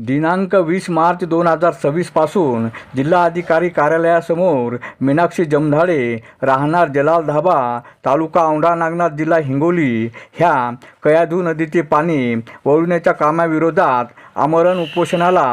दिनांक 20 मार्च 2026 पासून जिल्हाधिकारी कार्यालयासमोर मीनाक्षी जमधाडे राहणार जलाल धाबा तालुका औंढा नागनाथ जिल्हा हिंगोली ह्या कयाधू नदीचे पाणी वळवण्याच्या कामाविरोधात आमरण उपोषणाला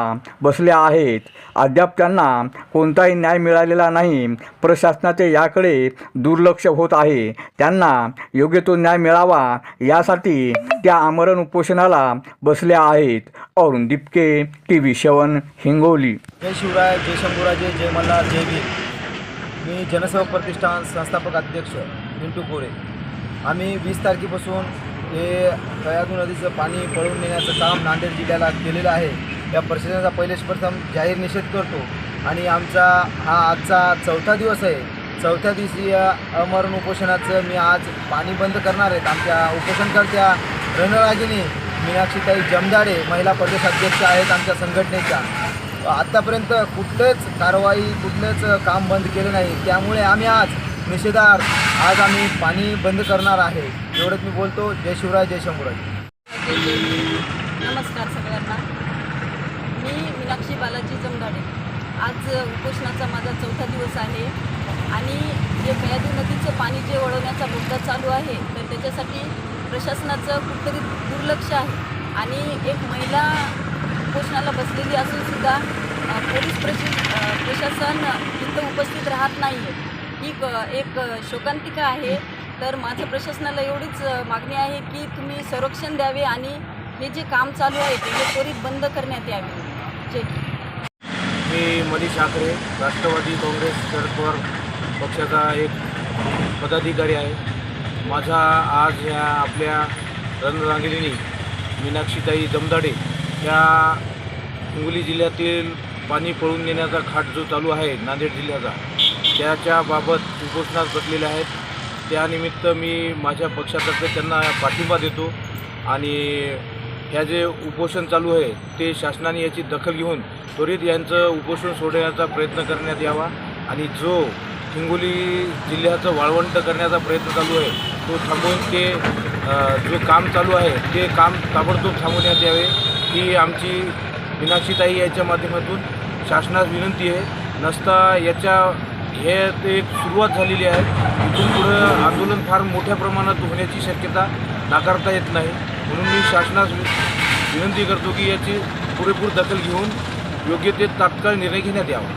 बसल्या आहेत। अद्याप त्यांना कोणताही न्याय मिळालेला नाही। प्रशासनाचे याकडे दुर्लक्ष होत आहे। त्यांना योग्य तो न्याय मिळावा यासाठी त्या आमरण उपोषणाला बसल्या आहेत। अरुण दीपके, TV7 हिंगोली। जय शिवराय, जय शंभूराजे, जय मल्हार, जय भीम। मी जनसेवक प्रतिष्ठान संस्थापक अध्यक्ष मिंटू कोरे। आम्ही 20 तारखेपासून हे कयाधू नदीचं पाणी पळवून नेण्याचं काम नांदेड जिल्ह्याला केलेलं आहे। या प्रशासनाचा पहिलेच प्रथम जाहीर निषेध करतो आणि आमचा हा आजचा 4था दिवस आहे। 4थ्या दिवशी या आमरण उपोषणाचं मी आज पाणी बंद करणार आहेत। आमच्या उपोषणकर्त्या रणरागिनी मीनाक्षीताई जमधाडे महिला प्रदेश अध्यक्ष आहेत आमच्या संघटनेच्या। आत्तापर्यंत कुठलेच कारवाई कुठलेच काम बंद केलं नाही, त्यामुळे आम्ही आज निषेधार्थ आज आम्ही पाणी बंद करणार आहे। एवढंच मी बोलतो। जय शिवराय, जय शंभूराज। नमस्कार सगळ्यांना। मी मीनाक्षी बालाजी जमधाडे। आज उपोषणाचा माझा 4था दिवस आहे आणि जे कयाधू नदीचं पाणी जे वळवण्याचा मुद्दा चालू आहे तर त्याच्यासाठी प्रशासनाचं कुठेतरी दुर्लक्ष आहे आणि एक महिला उपोषणाला बसलेली असूनसुद्धा पोलीस प्रशासन इथं उपस्थित राहत नाही आहे। ही एक शोकांतिका आहे। तर माझं प्रशासनाला एवढीच मागणी आहे की तुम्ही संरक्षण द्यावे आणि हे जे काम चालू आहे ते त्वरित बंद करण्यात यावे। जय हिंद। मी मनीष आखरे, राष्ट्रवादी काँग्रेस शरद पवार पक्षाचा एक पदाधिकारी आहे। माझा आज ह्या आपल्या रणरागिणी मीनाक्षीताई जमधाडे या हिंगोली जिल्ह्यातील पाणी पळवून नेण्याचा खाट जो चालू आहे नांदेड जिल्ह्याचा त्याच्याबाबत उपोषणात बसलेले आहेत। त्यानिमित्त मी माझ्या पक्षातर्फे त्यांना पाठिंबा देतो आणि ह्या जे उपोषण चालू आहे ते शासनाने याची दखल घेऊन त्वरित यांचं उपोषण सोडवण्याचा प्रयत्न करण्यात यावा आणि जो हिंगोली जिल्ह्याचं वाळवंट करण्याचा प्रयत्न चालू आहे तो थांबवून ते जो काम चालू आहे ते काम ताबडतोब थांबवण्यात यावे ही आमची मीनाक्षीताई याच्या माध्यमातून शासनास विनंती आहे। नसता याच्या हे ते एक सुरुवात झालेली आहे। इथून पुढं आंदोलन फार मोठ्या प्रमाणात होण्याची शक्यता नाकारता येत नाही। म्हणून मी शासनास विनंती करतो की याची पुरेपूर दखल घेऊन योग्य ते तात्काळ निर्णय घेण्यात यावा।